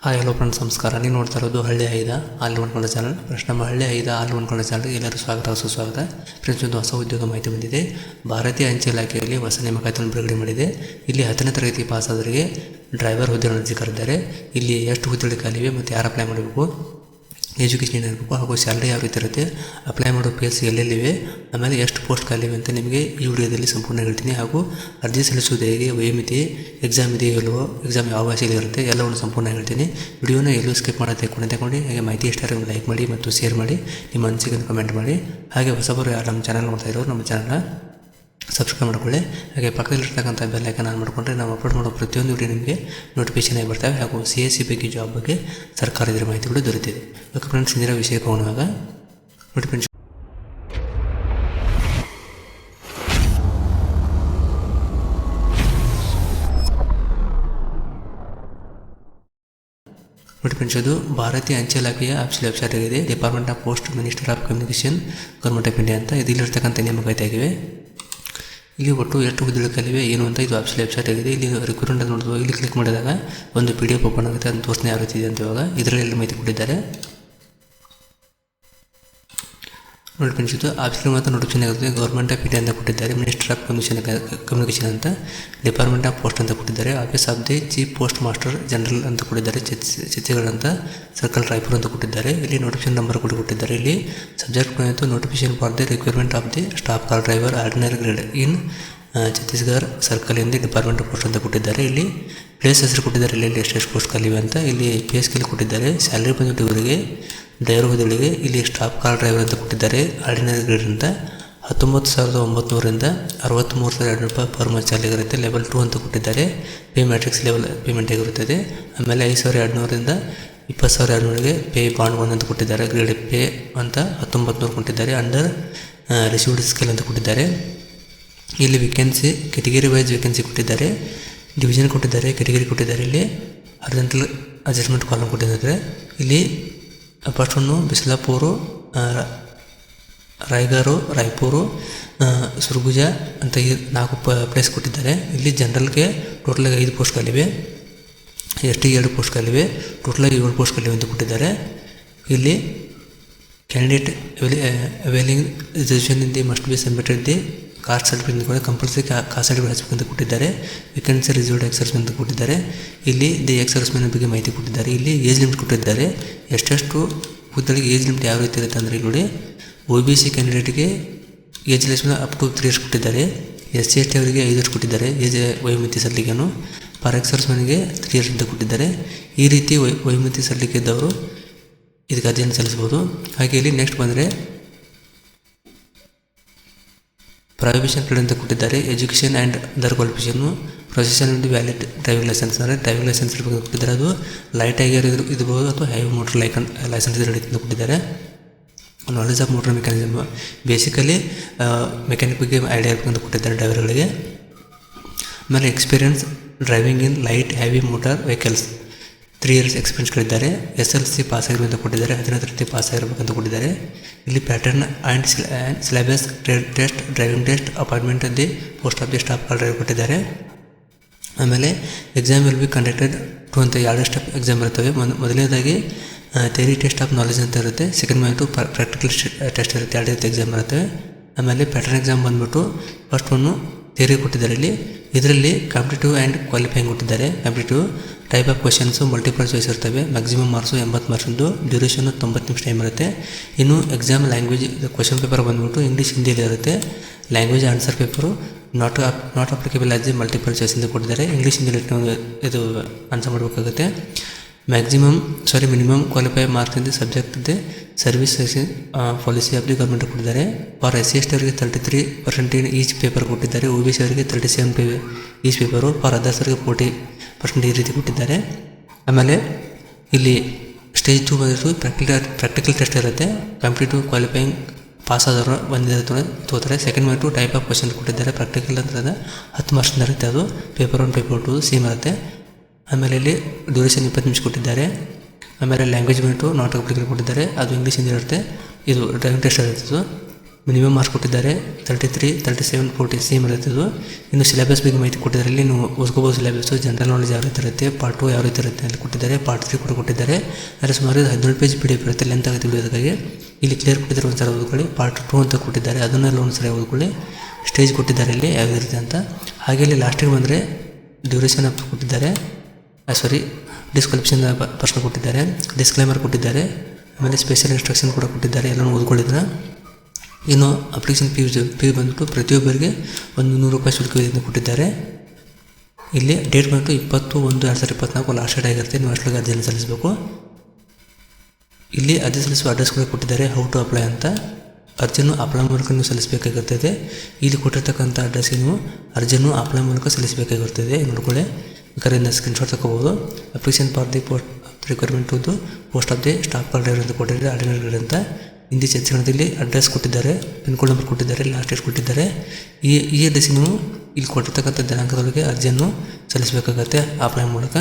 Hello friends, ನಮಸ್ಕಾರ. ನೀವು ನೋಡ್ತಾ ಇರೋದು ಹಳ್ಳಿ ಐದ ಹಾಲು ಹೊಂದ್ಕೊಂಡ ಚಾನಲ್. ಫ್ರೆಂಡ್ಸ್, ನಮ್ಮ ಹಳ್ಳಿ ಐದ ಹಾಲು ಹೊಂದ್ಕೊಂಡ ಚಾನಲ್ಗೆ ಎಲ್ಲರೂ ಸ್ವಾಗತ, ಸುಸ್ವಾಗತ. ಫ್ರೆಂಡ್ಸ್, ಒಂದು ಹೊಸ ಉದ್ಯೋಗ ಮಾಹಿತಿ ಬಂದಿದೆ. ಭಾರತೀಯ ಅಂಚೆ ಇಲಾಖೆಯಲ್ಲಿ ಹೊಸ ನೇಮಕಾತಿಯನ್ನು ಬಿಡುಗಡೆ ಮಾಡಿದೆ. ಇಲ್ಲಿ 10ನೇ ತರಗತಿ ಪಾಸಾದವರಿಗೆ ಡ್ರೈವರ್ ಹುದ್ದೆಗಳನ್ನು ಅರ್ಜಿ ಕರೆದಿದ್ದಾರೆ. ಇಲ್ಲಿ ಎಷ್ಟು ಹುದ್ದೆಗಳು ಖಾಲಿವೆ ಮತ್ತು ಯಾರು ಅಪ್ಲೈ ಮಾಡಬೇಕು, ಎಜುಕೇಷನ್ ಏನಿರಬೇಕು ಹಾಗೂ ಸ್ಯಾಲ್ರಿ ಯಾವ ರೀತಿ ಇರುತ್ತೆ, ಅಪ್ಲೈ ಮಾಡೋ ಪ್ಲೇಸ್ ಎಲ್ಲೆಲ್ಲಿವೆ, ಆಮೇಲೆ ಎಷ್ಟು ಪೋಸ್ಟ್ ಖಾಲಿವೆ ಅಂತ ನಿಮಗೆ ಈ ವಿಡಿಯೋದಲ್ಲಿ ಸಂಪೂರ್ಣ ಹೇಳ್ತೀನಿ. ಹಾಗೂ ಅರ್ಜಿ ಸಲ್ಲಿಸುವುದು ಹೇಗೆ, ವಯೋಮಿತಿ, ಎಕ್ಸಾಮ್ ಇದೆಯೋ ಇಲ್ಲವೋ, ಎಕ್ಸಾಮ್ ಯಾವ ಭಾಷೆಯಲ್ಲಿ ಇರುತ್ತೆ ಎಲ್ಲವನ್ನು ಸಂಪೂರ್ಣ ಹೇಳ್ತೀನಿ. ವಿಡಿಯೋನ ಎಲ್ಲೂ ಸ್ಕಿಪ್ ಮಾಡೋದು ತಗೊಂಡು ಹಾಗೆ ಮಾಹಿತಿ ಇಷ್ಟ ಲೈಕ್ ಮಾಡಿ ಮತ್ತು ಶೇರ್ ಮಾಡಿ, ನಿಮ್ಮ ಅನಿಸಿಕೆ ಕಮೆಂಟ್ ಮಾಡಿ. ಹಾಗೆ ಹೊಸಬರು ಯಾರು ನಮ್ಮ ಚಾನಲ್ ನೋಡ್ತಾ ಇರೋರು ನಮ್ಮ ಚಾನಲ್ನ ಸಬ್ಸ್ಕ್ರೈಬ್ ಮಾಡ್ಕೊಳ್ಳಿ. ಹಾಗೆ ಪಕ್ಕದಲ್ಲಿರ್ತಕ್ಕಂಥ ಬೆಲ್ ಐಕಾನ್ ಆನ್ ಮಾಡಿಕೊಂಡ್ರೆ ನಾವು ಅಪ್ಲೋಡ್ ಮಾಡೋ ಪ್ರತಿಯೊಂದು ವಿಡಿಯೋ ನಿಮಗೆ ನೋಟಿಫಿಕೇಷನ್ ಆಗಿ ಬರ್ತವೆ. ಹಾಗೂ CSE ಬಗ್ಗೆ, ಜಾಬ್ ಬಗ್ಗೆ ಸರ್ಕಾರದ ಮಾಹಿತಿಗಳು ದೊರೆತಿದೆ. ಓಕೆ ಫ್ರೆಂಡ್ಸ್, ಇಂದಿನ ವಿಷಯಕ್ಕೆ ಹೋಗುವಾಗ ನೋಡಿ ಫ್ರೆಂಡ್ಸ್, ಅದು ಭಾರತೀಯ ಅಂಚೆ ಇಲಾಖೆಯ ಆಫೀಸಿಯಲ್ ವೆಬ್ಸೈಟ್ ಆಗಿದೆ. Department of post, minister of communication, government of India ಅಂತ ಇದಿಲ್ಲಿರ್ತಕ್ಕಂಥ ನೇಮಕಾತಿ ಆಗಿವೆ. ಇಲ್ಲಿ ಒಟ್ಟು ಎಷ್ಟು ಹುದ್ದೆಗಳು ಖಾಲಿವೆ ಏನು ಅಂತ ಇದು ಆಫೀಸಿಯಲ್ ವೆಬ್ಸೈಟ್ ಆಗಿದೆ. ಇಲ್ಲಿ ರಿಕ್ರೂಟ್ಮೆಂಟ್ ಅಂತ ನೋಡ್ಬೋದು. ಇಲ್ಲಿ ಕ್ಲಿಕ್ ಮಾಡಿದಾಗ ಒಂದು PDF ಓಪನ್ ಆಗುತ್ತೆ. ಅದನ್ನು ತೋರಿಸ್ತಾ ಯಾವ ರೀತಿ ಇದೆ ಅಂತ. ಇವಾಗ ಇದರಲ್ಲಿ ಎಲ್ಲ ಮಾಹಿತಿ ಕೊಟ್ಟಿದ್ದಾರೆ ನೋಡಿ ಫ್ರೆಂಡ್ಸ್. ಇದು ಆಫೀಸಿಯಲ್ ಮಾತ್ರ ನೋಟಿಫಿಕೇಶನ್ ಆಗುತ್ತೆ. ಗೌರ್ಮೆಂಟ್ ಆಫ್ ಇಂಡಿಯಾ ಅಂತ ಕೊಟ್ಟಿದ್ದಾರೆ. ಮಿನಿಸ್ಟರ್ ಆಫ್ ಕಮ್ಯುನಿಕೇಷನ್ ಅಂತ, ಡಿಪಾರ್ಟ್ಮೆಂಟ್ ಆಫ್ ಪೋಸ್ಟ್ ಅಂತ ಕೊಟ್ಟಿದ್ದಾರೆ. Office of the chief post master general ಅಂತ ಕೊಟ್ಟಿದ್ದಾರೆ. ಛತ್ತೀಸ್ಗಢ ಅಂತ, ಸರ್ಕಲ್ ರಾಯ್ಪುರ್ ಅಂತ ಕೊಟ್ಟಿದ್ದಾರೆ. ಇಲ್ಲಿ ನೋಟಿಫಿಕೇಶನ್ ನಂಬರ್ ಕೂಡ ಕೊಟ್ಟಿದ್ದಾರೆ. ಇಲ್ಲಿ ಸಬ್ಜೆಕ್ಟ್ ಬಂತು notification for the requirement of the staff car driver ordinary grade in Chhattisgarh circle ಇಂದ ಡಿಪಾರ್ಟ್ಮೆಂಟ್ ಆಫ್ ಪೋಸ್ಟ್ ಅಂತ ಕೊಟ್ಟಿದ್ದಾರೆ. ಇಲ್ಲಿ ಪ್ಲೇಸ್ ಹೆಸರು ಕೊಟ್ಟಿದ್ದಾರೆ. ಇಲ್ಲಿ ಎಷ್ಟು ಪೋಸ್ಟ್ ಖಾಲಿವೆ ಅಂತ. ಇಲ್ಲಿ ಪೇ ಸ್ಕೇಲ್ ಕೊಟ್ಟಿದ್ದಾರೆ. ಸ್ಯಾಲರಿ ಬಂದ್ಬಿಟ್ಟು ಇವರಿಗೆ ಡ್ರೈವರ್ ಹುದ್ದೆಗಳಿಗೆ ಇಲ್ಲಿ ಸ್ಟಾಫ್ ಕಾರ್ ಡ್ರೈವರ್ ಅಂತ ಕೊಟ್ಟಿದ್ದಾರೆ. ಆರ್ಡಿನರಿ ಗ್ರೇಡ್ ಅಂತ 19,900ರಿಂದ 63,200 ರೂಪಾಯಿ ಪರ್ ಮಂತ್ ಸ್ಯಾಲರಿ ಇರುತ್ತೆ. ಲೆವೆಲ್ 2 ಅಂತ ಕೊಟ್ಟಿದ್ದಾರೆ. ಪೇ ಮ್ಯಾಟ್ರಿಕ್ಸ್ ಲೆವೆಲ್ ಪೇಮೆಂಟ್ ಆಗಿರುತ್ತದೆ. ಆಮೇಲೆ 5,200ರಿಂದ 20,200ಗೆ ಪೇ ಬಾಂಡ್ 1 ಅಂತ ಕೊಟ್ಟಿದ್ದಾರೆ. ಗ್ರೇಡ್ ಪೇ ಅಂತ 1900 ಕೊಟ್ಟಿದ್ದಾರೆ. ಅಂಡರ್ ರಿಸೀವ್ಡ್ ಸ್ಕೇಲ್ ಅಂತ ಕೊಟ್ಟಿದ್ದಾರೆ. ಇಲ್ಲಿ ವೇಕೆನ್ಸಿ ಕೆಟಗರಿ ವೈಸ್ ವೇಕೆನ್ಸಿ ಕೊಟ್ಟಿದ್ದಾರೆ. ಡಿವಿಷನ್ ಕೊಟ್ಟಿದ್ದಾರೆ, ಕೆಟಗರಿ ಕೊಟ್ಟಿದ್ದಾರೆ. ಇಲ್ಲಿ ಅರ್ಜೆಂಟಲ್ ಅಡ್ಜಸ್ಟ್ಮೆಂಟ್ ಕಾಲಮ್ ಕೊಟ್ಟಿದ್ದಾರೆ. ಇಲ್ಲಿ ಫಸ್ಟ್ ಒಂದು ಬಿಸಲಾಪುರು, ರಾಯ್ಗಾರು, ರಾಯ್ಪುರು, ಸುರ್ಗುಜ ಅಂತ ಈ 4 ಪ್ಲೇಸ್ ಕೊಟ್ಟಿದ್ದಾರೆ. ಇಲ್ಲಿ ಜನರಲ್ಗೆ ಟೋಟಲಾಗಿ 5 ಪೋಸ್ಟ್ ಖಾಲಿವೆ. ST 2 ಪೋಸ್ಟ್ ಖಾಲಿವೆ. ಟೋಟಲಾಗಿ 7 ಪೋಸ್ಟ್ ಖಾಲಿವೆ ಅಂತ ಕೊಟ್ಟಿದ್ದಾರೆ. ಇಲ್ಲಿ candidate availing reservation in the must be submitted the caste certificate ಕೂಡ ಕಂಪಲ್ಸರಿ ಕಾಸ್ಟ್ ಸರ್ಟಿಫಿಕೇಟ್ ಹಚ್ಚಬೇಕು ಅಂತ ಕೊಟ್ಟಿದ್ದಾರೆ. ವೇಕೆನ್ಸಿ ರಿಸರ್ವ್ಡ್ ಎಕ್ಸರ್ಸ್ಮೆನ್ ಅಂತ ಕೊಟ್ಟಿದ್ದಾರೆ. ಇಲ್ಲಿ ದಿ ಎಕ್ಸರ್ಸ್ಮೆನ್ ಬಗ್ಗೆ ಮಾಹಿತಿ ಕೊಟ್ಟಿದ್ದಾರೆ. ಇಲ್ಲಿ ಏಜ್ ಲಿಮಿಟ್ ಕೊಟ್ಟಿದ್ದಾರೆ. ಎಷ್ಟೆಷ್ಟು ಹುದ್ದೆಗಳಿಗೆ ಏಜ್ ಲಿಮಿಟ್ ಯಾವ ರೀತಿ ಇರುತ್ತೆ ಅಂದರೆ ನೋಡಿ, OBC ಕ್ಯಾಂಡಿಡೇಟ್ಗೆ age limit up to 3 years ಕೊಟ್ಟಿದ್ದಾರೆ. SC ST ಅವರಿಗೆ 5 ವರ್ಷ ಕೊಟ್ಟಿದ್ದಾರೆ ಏಜ್ ವಯೋಮಿತಿ ಸಲ್ಲಿಕೆಯನ್ನು. ಫಾರ್ ಎಕ್ಸರ್ಸ್ಮೆನ್ಗೆ 3 ಇಯರ್ಸ್ ಅಂತ ಕೊಟ್ಟಿದ್ದಾರೆ. ಈ ರೀತಿ ವಯೋಮಿತಿ ಸಲ್ಲಿಕೆ ಇದ್ದವರು ಇದಕ್ಕೆ ಅರ್ಜಿಯನ್ನು ಸಲ್ಲಿಸ್ಬೋದು. ಹಾಗೆ ಇಲ್ಲಿ ನೆಕ್ಸ್ಟ್ ಬಂದರೆ ಪ್ರೊಹಿಬಿಷನ್ ಪೀರಿಯಡ್ ಅಂತ ಕೊಟ್ಟಿದ್ದಾರೆ. ಎಜುಕೇಷನ್ ಆ್ಯಂಡ್ ಅದರ್ ಕ್ವಾಲಿಫಿಕೇಷನ್ನು, possession with valid driving licence ಅಂದರೆ ಡ್ರೈವಿಂಗ್ ಲೈಸೆನ್ಸ್ ಕೊಟ್ಟಿದ್ದಾರೆ. ಅದು ಲೈಟ್ ಆಗಿರೋ ಇರ್ಬೋದು ಅಥವಾ ಹೆವಿ ಮೋಟರ್ ಲೈಸೆನ್ಸ್ ಅಂತ ಕೊಟ್ಟಿದ್ದಾರೆ. Knowledge of motor mechanism, basically mechanic ಬಗ್ಗೆ ಐಡಿಯಾ ಇರಬೇಕಂತ ಕೊಟ್ಟಿದ್ದಾರೆ ಡ್ರೈವರ್ಗಳಿಗೆ. ಆಮೇಲೆ experience driving in light heavy motor vehicles 3 years experience ಗಳಿದ್ದಾರೆ. SLC ಪಾಸ್ ಆಗಿರಬೇಕಂತ ಕೊಟ್ಟಿದ್ದಾರೆ. 10ನೇ ತರಗತಿ ಪಾಸ್ ಆಗಿರಬೇಕಂತ ಕೊಟ್ಟಿದ್ದಾರೆ. ಇಲ್ಲಿ pattern and syllabus, trade test, driving test, appointment the post of the staff car driver ಕೊಟ್ಟಿದ್ದಾರೆ. ಆಮೇಲೆ ಎಕ್ಸಾಮ್ ವಿಲ್ ಬಿ ಕಂಡಕ್ಟೆಡ್ 2 ಅಂತ 2 ಸ್ಟೆಪ್ ಎಕ್ಸಾಮ್ ಇರ್ತವೆ. ಮೊದಲನೇದಾಗಿ ಥಿಯರಿ ಟೆಸ್ಟ್ ಆಫ್ ನಾಲೆಜ್ ಅಂತ ಇರುತ್ತೆ. ಸೆಕೆಂಡ್ ಬಂದ್ಬಿಟ್ಟು ಪ್ರಾಕ್ಟಿಕಲ್ ಟೆಸ್ಟ್ ಇರುತ್ತೆ. 2 ರೀತಿ ಎಕ್ಸಾಮ್ ಇರುತ್ತೆ. ಆಮೇಲೆ ಪ್ಯಾಟರ್ನ್ ಎಕ್ಸಾಮ್ ಬಂದ್ಬಿಟ್ಟು ಫಸ್ಟ್ ಒಂದು ಥಿಯರಿ ಕೊಟ್ಟಿದ್ದಾರೆ. ಇದರಲ್ಲಿ ಕಾಂಪಿಟೇಟಿವ್ ಆ್ಯಂಡ್ ಕ್ವಾಲಿಫೈಯಿಂಗ್ ಕೊಟ್ಟಿದ್ದಾರೆ. Competitive type of questions multiple choice ಇರ್ತವೆ. ಮ್ಯಾಕ್ಸಿಮಮ್ ಮಾರ್ಕ್ಸು 80 ಮಾರ್ಕ್ಸಿಂದು. ಡ್ಯೂರೇಷನ್ನು 90 ನಿಮಿಷ ಟೈಮ್ ಇರುತ್ತೆ. ಇನ್ನು ಎಕ್ಸಾಮ್ ಲ್ಯಾಂಗ್ವೇಜ್ ಕ್ವಶನ್ ಪೇಪರ್ ಬಂದ್ಬಿಟ್ಟು ಇಂಗ್ಲೀಷ್, ಹಿಂದಿಯಲ್ಲಿ ಇರುತ್ತೆ. Language answer paper not applicable as the multiple choice ಅಂತ ಕೊಟ್ಟಿದ್ದಾರೆ. ಇಂಗ್ಲೀಷ್, ಹಿಂದಿಯಲ್ಲಿ ಇದು ಆನ್ಸರ್ ಮಾಡಬೇಕಾಗುತ್ತೆ. Minimum qualify marks in the subject the service policy of the government ಕೊಟ್ಟಿದ್ದಾರೆ. ಫಾರ್ SC ST ಅವರಿಗೆ 33% ಇನ್ ಈಚ್ ಪೇಪರ್ ಕೊಟ್ಟಿದ್ದಾರೆ. OBC ಅವರಿಗೆ 37 ಈಚ್ ಪೇಪರು. ಫಾರ್ ಅದರ್ಸ್ ಅವರಿಗೆ 40% ಈ ರೀತಿ ಕೊಟ್ಟಿದ್ದಾರೆ. ಆಮೇಲೆ ಇಲ್ಲಿ ಸ್ಟೇಜ್ 2 ಬಂದಿದ್ದು ಪ್ರಾಕ್ಟಿಕಲ್ ಟೆಸ್ಟ್ ಇರುತ್ತೆ. ಕಾಂಪಿಟೇಟಿವ್ ಕ್ವಾಲಿಫೈಯಿಂಗ್ ಪಾಸ್ ಆದವರು ಬಂದಿರೋ ತೋತಾರೆ. ಸೆಕೆಂಡ್ ಬಂದು ಟೈಪ್ ಆಫ್ ಕ್ವಶನ್ ಕೊಟ್ಟಿದ್ದಾರೆ. ಪ್ರಾಕ್ಟಿಕಲ್ ಅಂತಂದರೆ 10 ಮಾರ್ಕ್ಸಿಂದ ಇರುತ್ತೆ. ಅದು ಪೇಪರ್ 1 ಪೇಪರ್ 2 ಸೇಮ್ ಇರುತ್ತೆ. ಆಮೇಲೆ ಇಲ್ಲಿ ಡ್ಯೂರೇಷನ್ 20 ನಿಮಿಷ ಕೊಟ್ಟಿದ್ದಾರೆ. ಆಮೇಲೆ ಲ್ಯಾಂಗ್ವೇಜ್ ಬಂದು ನಾಟ್ ಅಪ್ಲಿಕೇಬಲ್ ಕೊಟ್ಟಿದ್ದಾರೆ. ಅದು ಇಂಗ್ಲೀಷ್ ಹಿಂದಿ ಇರುತ್ತೆ. ಇದು ಡ್ರೈವಿಂಗ್ ಟೆಸ್ಟ್ ಇರುತ್ತೆ. ಮಿನಿಮಮ್ ಮಾರ್ಕ್ಸ್ ಕೊಟ್ಟಿದ್ದಾರೆ 33, 37, 40 ಸೇಮ್ ಇರುತ್ತೆ ಇದು. ಇನ್ನು ಸಿಲೆಬಸ್ ಬಗ್ಗೆ ಮಾಹಿತಿ ಕೊಟ್ಟಿದ್ದಾರೆ. ಇಲ್ಲಿ ನೀವು ಓದ್ಕೋಬೋದು. ಸಿಲೆಬಸ್ ಜನರಲ್ ನಾಲೆಜ್ ಯಾವ ರೀತಿ ಇರುತ್ತೆ, ಪಾರ್ಟ್ 2 ಯಾವ ರೀತಿ ಇರುತ್ತೆ ಅಂತ ಕೊಟ್ಟಿದ್ದಾರೆ, ಪಾರ್ಟ್ 3 ಕೂಡ ಕೊಟ್ಟಿದ್ದಾರೆ. ಅದರ ಸುಮಾರು 17 ಪೇಜ್ PDF ಇರುತ್ತೆ, ಲೆಂತ್ ಆಗುತ್ತೆ ವಿಡಿಯೋದಕ್ಕಾಗಿ. ಇಲ್ಲಿ ಕ್ಲಿಯರ್ ಕೊಟ್ಟಿದ್ದಾರೆ, ಒಂದ್ಸಲ ಓದ್ಕೊಳ್ಳಿ. ಪಾರ್ಟ್ 2 ಅಂತ ಕೊಟ್ಟಿದ್ದಾರೆ, ಅದನ್ನೆಲ್ಲ ಒಂದ್ಸಲ ಓದ್ಕೊಳ್ಳಿ. ಸ್ಟೇಜ್ ಕೊಟ್ಟಿದ್ದಾರೆ ಇಲ್ಲಿ ಯಾವ ಇರುತ್ತೆ ಅಂತ. ಹಾಗೆ ಇಲ್ಲಿ ಲಾಸ್ಟಿಗೆ ಬಂದರೆ ಡ್ಯೂರೇಷನ್ ಆಫ್ ಕೊಟ್ಟಿದ್ದಾರೆ, ಡಿಸ್ಕ್ರಿಪ್ಷನ್ ಪ್ರಶ್ನೆ ಕೊಟ್ಟಿದ್ದಾರೆ, ಡಿಸ್ಕ್ಲೈಮರ್ ಕೊಟ್ಟಿದ್ದಾರೆ, ಆಮೇಲೆ ಸ್ಪೆಷಲ್ ಇನ್ಸ್ಟ್ರಕ್ಷನ್ ಕೂಡ ಕೊಟ್ಟಿದ್ದಾರೆ. ಎಲ್ಲನೂ ಓದ್ಕೊಳ್ಳಿದ್ರೆ ಇನ್ನು ಅಪ್ಲಿಕೇಶನ್ ಫೀ ಬಂದ್ಬಿಟ್ಟು ಪ್ರತಿಯೊಬ್ಬರಿಗೆ ₹100 ಶುಲ್ಕ ಅಂತ ಕೊಟ್ಟಿದ್ದಾರೆ. ಇಲ್ಲಿ ಡೇಟ್ ಬಂದು 20/1/2024 ಲಾಸ್ಟ್ ಡೇಟ್ ಆಗಿರುತ್ತೆ. ನೀವು ಅಷ್ಟೊಳಗೆ ಅರ್ಜಿಯನ್ನು ಸಲ್ಲಿಸಬೇಕು. ಇಲ್ಲಿ ಅರ್ಜಿ ಸಲ್ಲಿಸುವ ಅಡ್ರೆಸ್ ಕೂಡ ಕೊಟ್ಟಿದ್ದಾರೆ, ಹೌ ಟು ಅಪ್ಲೈ ಅಂತ. ಅರ್ಜಿಯನ್ನು ಅಪ್ಲೈ ಮೂಲಕ ನೀವು ಸಲ್ಲಿಸಬೇಕಾಗಿರ್ತದೆ. ಇಲ್ಲಿ ಕೊಟ್ಟಿರ್ತಕ್ಕಂಥ ಅಡ್ರೆಸ್ಗೆ ನೀವು ಅರ್ಜಿಯನ್ನು ಅಪ್ಲೈ ಮೂಲಕ ಸಲ್ಲಿಸಬೇಕಾಗಿರ್ತದೆ. ನೋಡ್ಕೊಳ್ಳಿ, ಬೇಕಾದ್ರೆ ಸ್ಕ್ರೀನ್ಶಾಟ್ ತಗೋಬೋದು. Application for the post requirement to post of the staff card ಅಂತ ಕೊಟ್ಟಿದ್ದಾರೆ, ಆರ್ಡಿನರಿ ಅಂತ. ಹಿಂದಿ ಚರ್ಚೆಗಳಲ್ಲಿ ಅಡ್ರೆಸ್ ಕೊಟ್ಟಿದ್ದಾರೆ, ಪಿನ್ ಕೋಡ್ ನಂಬರ್ ಕೊಟ್ಟಿದ್ದಾರೆ, ಲಾಸ್ಟ್ ಡೇಟ್ ಕೊಟ್ಟಿದ್ದಾರೆ. ಈ ಅಡ್ರೆಸ್ ನೀವು ಇಲ್ಲಿ ಕೊಟ್ಟಿರ್ತಕ್ಕಂಥ ದಿನಾಂಕದೊಳಗೆ ಅರ್ಜಿಯನ್ನು ಸಲ್ಲಿಸಬೇಕಾಗತ್ತೆ ಅಪ್ಲೈ ಮೂಲಕ.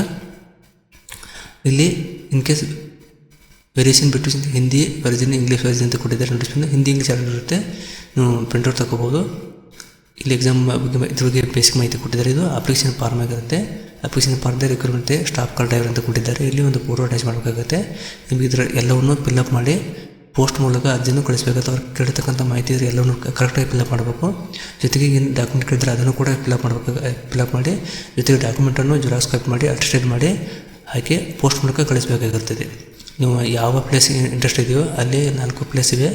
ಇಲ್ಲಿ in case variation between Hindi version, English version ಅಂತ ಕೊಟ್ಟಿದ್ದಾರೆ. ನೋಟಿಫಿಕೇಶನ್ ಹಿಂದಿ ಇಂಗ್ಲೀಷ್ ಎರಡು ಇರುತ್ತೆ, ನೀವು ಪ್ರಿಂಟ್ಔಟ್ ತಗೋಬೋದು. ಇಲ್ಲಿ ಎಕ್ಸಾಮ್ ಬಗ್ಗೆ ಇದ್ರ ಬಗ್ಗೆ ಬೇಸಿಕ್ ಮಾಹಿತಿ ಕೊಟ್ಟಿದ್ದಾರೆ. ಇದು ಅಪ್ಲಿಕೇಶನ್ ಫಾರ್ಮ್ ಆಗಿರುತ್ತೆ. ಅಪ್ಲಿಕೇಶನ್ ಫಾರ್ಮ್ದ ರಿಕ್ವೈರ್ಮೆಂಟ್ ಸ್ಟಾಫ್ ಕಾರ್ಡ್ ಡ್ರೈವರ್ ಅಂತ ಕೊಟ್ಟಿದ್ದಾರೆ. ಇಲ್ಲಿ ಒಂದು ಫೋಟೋ ಅಟ್ಯಾಚ್ ಮಾಡಬೇಕಾಗುತ್ತೆ. ನಿಮಗೆ ಇದರ ಎಲ್ಲವನ್ನು ಫಿಲ್ಅಪ್ ಮಾಡಿ ಪೋಸ್ಟ್ ಮೂಲಕ ಅರ್ಜಿಯನ್ನು ಕಳಿಸಬೇಕಾಗುತ್ತೆ. ಅವ್ರು ಕೇಳಿರ್ತಕ್ಕಂಥ ಮಾಹಿತಿ ಇದ್ರೆ ಎಲ್ಲವನ್ನೂ ಕರೆಕ್ಟಾಗಿ ಫಿಲ್ಅಪ್ ಮಾಡಬೇಕು. ಜೊತೆಗೆ ಏನು ಡಾಕ್ಯುಮೆಂಟ್ ಕೇಳಿದ್ರೆ ಅದನ್ನು ಕೂಡ ಫಿಲ್ಅಪ್ ಮಾಡಿ, ಜೊತೆಗೆ ಡಾಕ್ಯುಮೆಂಟನ್ನು ಜೆರಾಕ್ಸ್ ಕಾಪಿ ಮಾಡಿ ಅಟೆಸ್ಟೆಡ್ ಮಾಡಿ ಹಾಕಿ ಪೋಸ್ಟ್ ಮೂಲಕ ಕಳಿಸಬೇಕಾಗಿರ್ತದೆ. ನೀವು ಯಾವ ಪ್ಲೇಸ್ ಇಂಟ್ರೆಸ್ಟ್ ಇದೆಯೋ ಅಲ್ಲಿ 4 ಪ್ಲೇಸ್ ಇವೆ.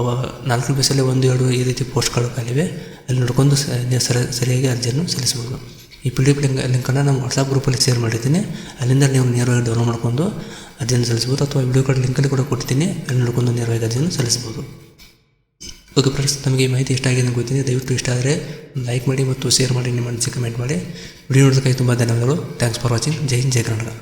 ಅವ 4 ಪ್ಲೇಸಲ್ಲಿ 1, 2 ಈ ರೀತಿ ಪೋಸ್ಟ್ಗಳು ಖಾಲಿವೆ. ಅಲ್ಲಿ ನೋಡ್ಕೊಂಡು ಸರಿಯಾಗಿ ಅರ್ಜಿಯನ್ನು ಸಲ್ಲಿಸ್ಬೋದು. ಈ PDF ಲಿಂಕನ್ನು ನಮ್ಮ ವಾಟ್ಸಪ್ ಗ್ರೂಪಲ್ಲಿ ಶೇರ್ ಮಾಡಿದ್ದೀನಿ. ಅಲ್ಲಿಂದ ನೀವು ನೇರವಾಗಿ ಡೌನ್ಲೋಡ್ ಮಾಡ್ಕೊಂಡು ಅರ್ಜಿಯನ್ನು ಸಲ್ಲಿಸ್ಬೋದು, ಅಥವಾ ವಿಡಿಯೋ ಕಾರ್ಡ್ ಲಿಂಕಲ್ಲಿ ಕೂಡ ಕೊಡ್ತೀನಿ, ಅಲ್ಲಿ ನೋಡ್ಕೊಂಡು ನೇರವಾಗಿ ಅರ್ಜಿಯನ್ನು ಸಲ್ಲಿಸ್ಬೋದು. ಓಕೆ ಫ್ರೆಂಡ್ಸ್, ನಮಗೆ ಈ ಮಾಹಿತಿ ಇಷ್ಟ ಆಗಿದೆ ಅಂತ ಗೊತ್ತಿದೆ. ದಯವಿಟ್ಟು ಇಷ್ಟ ಆದರೆ ಲೈಕ್ ಮಾಡಿ ಮತ್ತು ಶೇರ್ ಮಾಡಿ, ನಿಮ್ಮ ಅನಿಸಿಕೆ ಕಮೆಂಟ್ ಮಾಡಿ. ವಿಡಿಯೋ ನೋಡೋದಕ್ಕಾಗಿ ತುಂಬ ಧನ್ಯವಾದಗಳು. Thanks for watching. Jai Hind, Jai Karnataka.